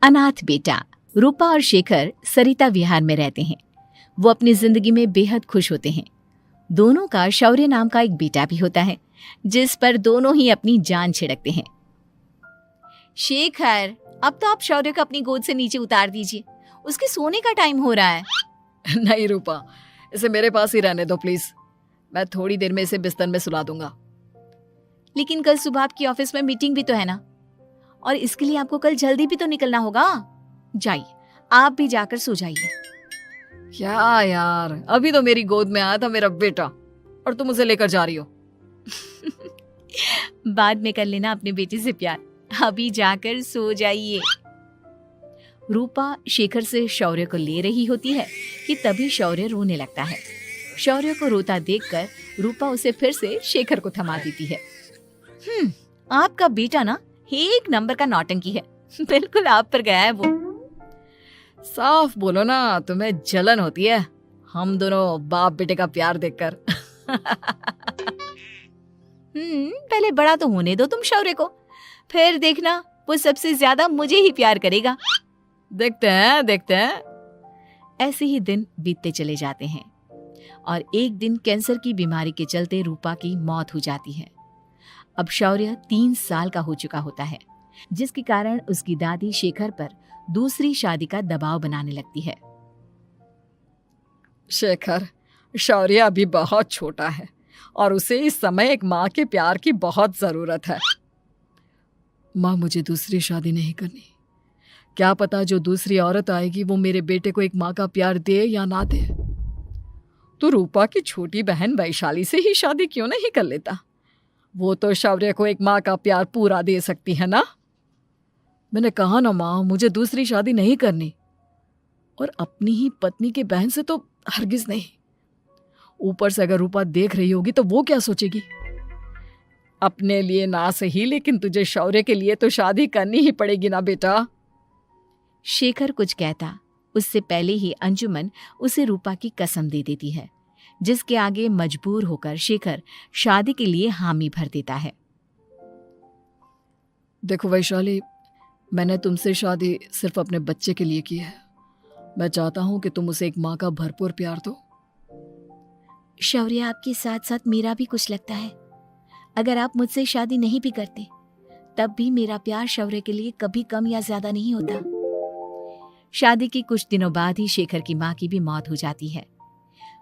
अनाथ बेटा। रूपा और शेखर सरिता विहार में रहते हैं। वो अपनी जिंदगी में बेहद खुश होते हैं। दोनों का शौर्य नाम का एक बेटा भी होता है, जिस पर दोनों ही अपनी जान छिड़कते हैं। शेखर, अब तो आप शौर्य को अपनी गोद से नीचे उतार दीजिए, उसके सोने का टाइम हो रहा है। नहीं रूपा, इसे मेरे पास ही रहने दो प्लीज। मैं थोड़ी देर में इसे बिस्तर में सुला दूंगा। लेकिन कल सुबह आपकी ऑफिस में मीटिंग भी तो है ना, और इसके लिए आपको कल जल्दी भी तो निकलना होगा। जाइए, आप भी जाकर सो जाइए। क्या यार, अभी तो मेरी गोद में आया था मेरा बेटा और तुम उसे लेकर जा रही हो। बाद में कर लेना अपने बेटे से प्यार, अभी जाकर सो जाइए। रूपा शेखर से शौर्य को ले रही होती है कि तभी शौर्य रोने लगता है। शौर्य को रोता देखकर रूपा उसे फिर से शेखर को थमा देती है। आपका बेटा ना एक नंबर का नौटंकी है, बिल्कुल आप पर गया है वो। साफ बोलो ना, तुम्हें जलन होती है हम दोनों बाप बेटे का प्यार देखकर। पहले बड़ा तो होने दो तुम शौर्य को, फिर देखना वो सबसे ज्यादा मुझे ही प्यार करेगा। देखते हैं। ऐसे ही दिन बीतते चले जाते हैं और एक दिन कैंसर की बीमारी के चलते रूपा की मौत हो जाती है। अब शौर्य 3 साल का हो चुका होता है, जिसके कारण उसकी दादी शेखर पर दूसरी शादी का दबाव बनाने लगती है। शेखर, शौर्य अभी बहुत छोटा है और उसे इस समय एक माँ के प्यार की बहुत जरूरत है। माँ, मुझे दूसरी शादी नहीं करनी। क्या पता जो दूसरी औरत आएगी वो मेरे बेटे को एक माँ का प्यार दे या ना दे। तो रूपा की छोटी बहन वैशाली से ही शादी क्यों नहीं कर लेता? वो तो शौर्य को एक माँ का प्यार पूरा दे सकती है ना। मैंने कहा ना माँ, मुझे दूसरी शादी नहीं करनी, और अपनी ही पत्नी के बहन से तो हरगिज नहीं। ऊपर से अगर रूपा देख रही होगी तो वो क्या सोचेगी? अपने लिए ना सही, लेकिन तुझे शौर्य के लिए तो शादी करनी ही पड़ेगी ना बेटा। शेखर कुछ कहता उससे पहले ही अंजुमन उसे रूपा की कसम दे देती है, जिसके आगे मजबूर होकर शेखर शादी के लिए हामी भर देता है। देखो वैशाली, मैंने तुमसे शादी सिर्फ अपने बच्चे के लिए की है। मैं चाहता हूं कि तुम उसे एक माँ का भरपूर प्यार दो। शौर्य, आपके साथ साथ मेरा भी कुछ लगता है। अगर आप मुझसे शादी नहीं भी करते तब भी मेरा प्यार शौर्य के लिए कभी कम या ज्यादा नहीं होता। शादी के कुछ दिनों बाद ही शेखर की माँ की भी मौत हो जाती है।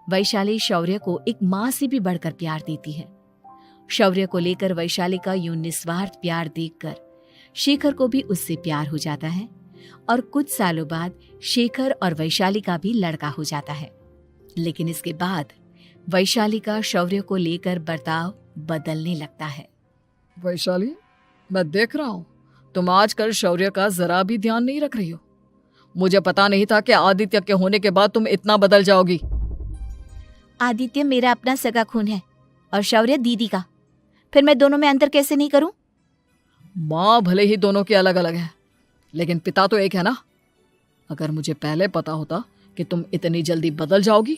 वैशाली शौर्य को एक माँ से भी बढ़कर प्यार देती है। शौर्य को लेकर वैशाली का यूं निस्वार्थ प्यार देखकर शेखर को भी उससे प्यार हो जाता है और कुछ सालों बाद शेखर और वैशाली का भी लड़का हो जाता है। लेकिन इसके बाद वैशाली का शौर्य को लेकर बर्ताव बदलने लगता है। वैशाली, मैं देख रहा हूं तुम आजकल शौर्य का जरा भी ध्यान नहीं रख रही हो। मुझे पता नहीं था कि आदित्य के होने के बाद तुम इतना बदल जाओगी। आदित्य मेरा अपना सगा खून है और शौर्य दीदी का, फिर मैं दोनों में अंतर कैसे नहीं करूं? माँ भले ही दोनों के अलग अलग है, लेकिन पिता तो एक है ना। अगर मुझे पहले पता होता कि तुम इतनी जल्दी बदल जाओगी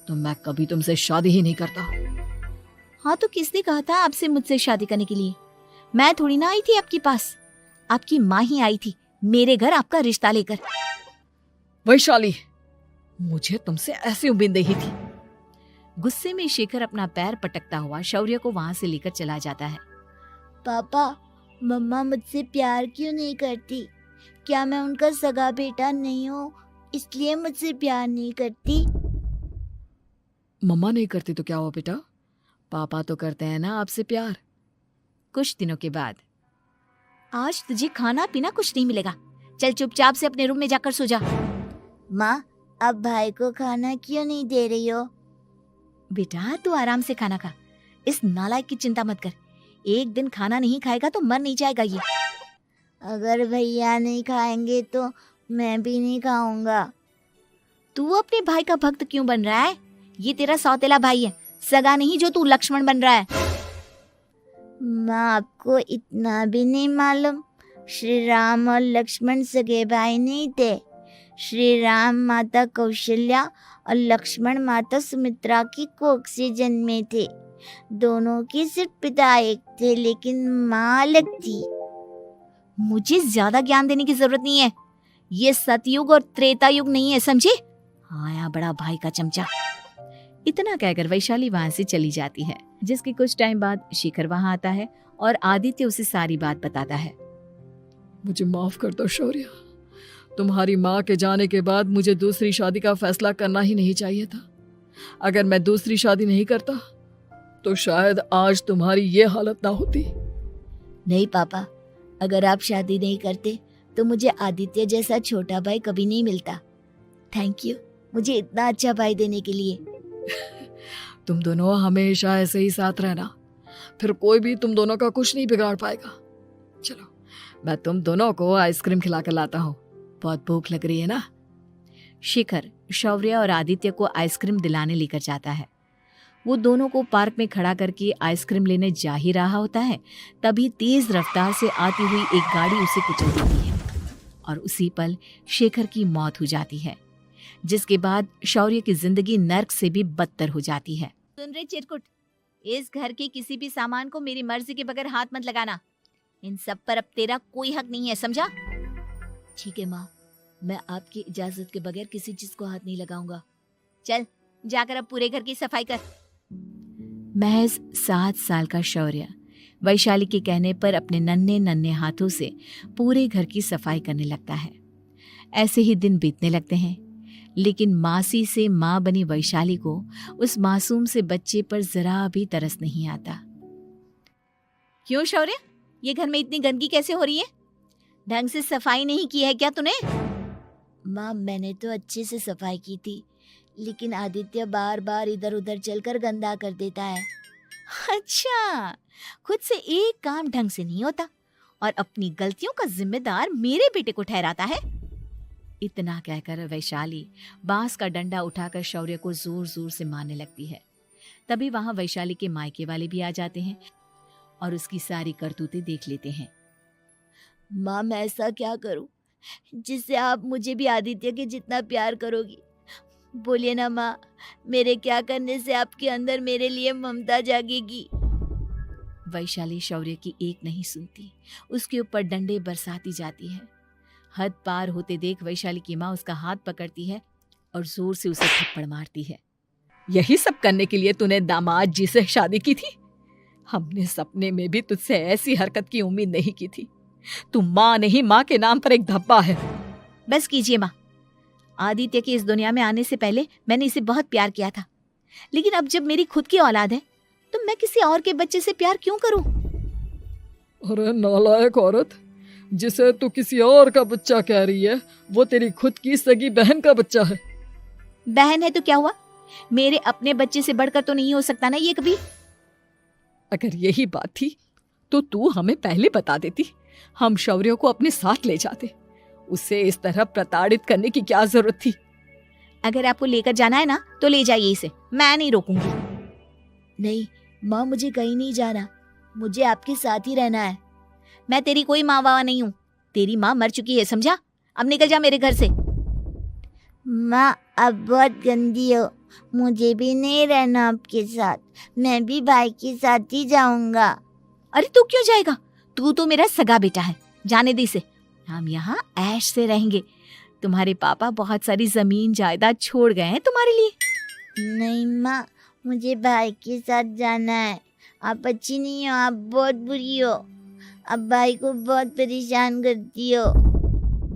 तो मैं कभी तुमसे शादी ही नहीं करता। हाँ, तो किसने कहा था आपसे मुझसे शादी करने के लिए? मैं थोड़ी ना आई थी आपके पास, आपकी माँ ही आई थी मेरे घर आपका रिश्ता लेकर। वैशाली, मुझे तुमसे ऐसी उम्मीद नहीं थी। गुस्से में शेखर अपना पैर पटकता हुआ शौर्य को वहां से लेकर चला जाता है। पापा, मम्मा मुझसे प्यार क्यों नहीं करती? क्या मैं उनका सगा बेटा नहीं हूँ इसलिए मुझसे प्यार नहीं करती? मम्मा नहीं करती तो क्या हुआ बेटा, पापा तो करते हैं ना आपसे प्यार। कुछ दिनों के बाद, आज तुझे खाना पीना कुछ नहीं मिलेगा, चल चुपचाप से अपने रूम में जाकर सो जा। माँ, अब भाई को खाना क्यों नहीं दे रही हो? बेटा तू आराम से खाना खा, इस नालायक की चिंता मत कर। एक दिन खाना नहीं खाएगा तो मर नहीं जाएगा ये। अगर भैया नहीं खाएंगे तो मैं भी नहीं खाऊंगा। तू अपने भाई का भक्त क्यों बन रहा है? ये तेरा सौतेला भाई है, सगा नहीं जो तू लक्ष्मण बन रहा है। माँ, आपको इतना भी नहीं मालूम? श्री राम और लक्ष्मण सगे भाई नहीं थे। श्री राम माता कौशल्या और लक्ष्मण माता सुमित्रा की कोख से जन्मे थे। दोनों के सिर्फ पिता एक थे लेकिन माँ अलग थी। मुझे ज्यादा ज्ञान देने की जरूरत नहीं है, ये सतयुग और त्रेता युग नहीं है, समझे? आया बड़ा भाई का चमचा। इतना कहकर वैशाली वहां से चली जाती है। जिसके कुछ टाइम बाद शिखर वहां आता है और आदित्य उसे सारी बात बताता है। मुझे माफ कर दो शौर्य, तुम्हारी माँ के जाने के बाद मुझे दूसरी शादी का फैसला करना ही नहीं चाहिए था। अगर मैं दूसरी शादी नहीं करता तो शायद आज तुम्हारी ये हालत ना होती। नहीं पापा, अगर आप शादी नहीं करते तो मुझे आदित्य जैसा छोटा भाई कभी नहीं मिलता। थैंक यू मुझे इतना अच्छा भाई देने के लिए। तुम दोनों हमेशा ऐसे ही साथ रहना, फिर कोई भी तुम दोनों का कुछ नहीं बिगाड़ पाएगा। चलो मैं तुम दोनों को आइसक्रीम खिला कर लाता हूँ, बहुत भूख लग रही है ना। शिखर शौर्य और आदित्य को आइसक्रीम दिलाने लेकर जाता है। वो दोनों को पार्क में खड़ा करके आइसक्रीम लेने जा ही रहा होता है, तभी तेज रफ्तार से आती हुई एक गाड़ी उसे कुचल देती है और उसी पल शेखर की मौत हो जाती है, जिसके बाद शौर्य की जिंदगी नर्क से भी बदतर हो जाती है। सुन रे चिरकुट, इस घर के किसी भी सामान को मेरी मर्जी के बगैर हाथ मत लगाना। इन सब पर अब तेरा कोई हक नहीं है, समझा? ठीक है माँ, मैं आपकी इजाजत के बगैर किसी चीज को हाथ नहीं लगाऊंगा। चल जाकर अब पूरे घर की सफाई कर। महज 7 साल का शौर्य वैशाली के कहने पर अपने नन्हे नन्हे हाथों से पूरे घर की सफाई करने लगता है। ऐसे ही दिन बीतने लगते हैं, लेकिन मासी से माँ बनी वैशाली को उस मासूम से बच्चे पर जरा भी तरस नहीं आता। क्यों शौर्य, ये घर में इतनी गंदगी कैसे हो रही है? ढंग से सफाई नहीं की है क्या तूने? माँ मैंने तो अच्छे से सफाई की थी, लेकिन आदित्य बार बार इधर उधर चलकर गंदा कर देता है। अच्छा, खुद से एक काम ढंग से नहीं होता और अपनी गलतियों का जिम्मेदार मेरे बेटे को ठहराता है। इतना कहकर वैशाली बांस का डंडा उठाकर शौर्य को जोर जोर से मारने लगती है। तभी वहां वैशाली के मायके वाले भी आ जाते हैं और उसकी सारी करतूतें देख लेते हैं। माँ मैं ऐसा क्या करूं जिससे आप मुझे भी आदित्य के जितना प्यार करोगी? बोलिए ना माँ, मेरे क्या करने से आपके अंदर मेरे लिए ममता जागेगी? वैशाली शौर्य की एक नहीं सुनती, उसके ऊपर डंडे बरसाती जाती है। हद पार होते देख वैशाली की माँ उसका हाथ पकड़ती है और जोर से उसे थप्पड़ मारती है। यही सब करने के लिए तूने दामाद जी से शादी की थी? हमने सपने में भी तुझसे ऐसी हरकत की उम्मीद नहीं की थी। तू माँ नहीं, माँ के नाम पर एक धब्बा है। बस कीजिए माँ, आदित्य के इस दुनिया में आने से पहले मैंने इसे बहुत प्यार किया था, लेकिन अब जब मेरी खुद की औलाद है तो मैं किसी और के बच्चे से प्यार क्यों करूं? अरे नालायक औरत, जिसे तू किसी और का बच्चा कह रही है वो तेरी खुद की सगी बहन का बच्चा है। बहन है तो क्या हुआ, मेरे अपने बच्चे से बढ़कर तो नहीं हो सकता ना ये कभी। अगर यही बात थी तो तू हमें पहले बता देती, हम शौर्य को अपने साथ ले जाते। उसे इस तरह प्रताड़ित करने की क्या जरूरत थी? अगर आपको लेकर जाना है ना तो ले जाइए इसे, मैं नहीं रोकूंगी। नहीं माँ, मुझे कहीं नहीं जाना, मुझे आपके साथ ही रहना है। मैं तेरी कोई माँ बाबा नहीं हूँ, तेरी माँ मर चुकी है, समझा? अब निकल जा मेरे घर से। माँ अब बहुत गंदी हो, मुझे भी नहीं रहना आपके साथ, मैं भी भाई के साथ ही जाऊंगा। अरे तू क्यों जाएगा, तू तो मेरा सगा बेटा है, जाने दे इसे। हम यहाँ ऐश से रहेंगे, तुम्हारे पापा बहुत सारी जमीन जायदाद छोड़ गए हैं तुम्हारे लिए। नहीं माँ, मुझे भाई के साथ जाना है। आप अच्छी नहीं हो, आप बहुत बुरी हो, आप भाई को बहुत परेशान करती हो।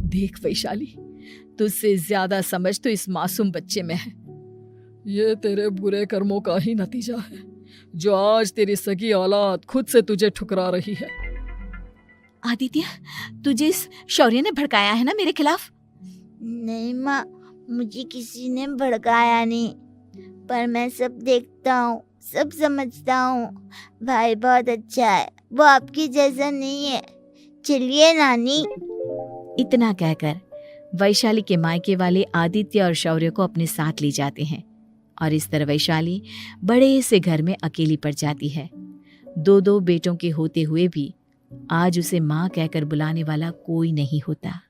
देख वैशाली, तुझसे ज्यादा समझ तो इस मासूम बच्चे में है। ये तेरे बुरे कर्मों का ही नतीजा है जो आज तेरी सगी औलाद खुद से तुझे ठुकरा रही है। आदित्य, तुझे इस शौर्य ने भड़काया है ना मेरे खिलाफ? नहीं माँ, मुझे किसी ने भड़काया नहीं, पर मैं सब देखता हूँ, सब समझता हूँ। भाई बहुत अच्छा है, वो आपकी जैसा नहीं है। चलिए नानी। इतना कहकर वैशाली के मायके वाले आदित्य और शौर्य को अपने साथ ले जाते हैं और इस तरह वैशाली बड़े से घर में अकेली पड़ जाती है। 2 बेटों के होते हुए भी आज उसे माँ कहकर बुलाने वाला कोई नहीं होता।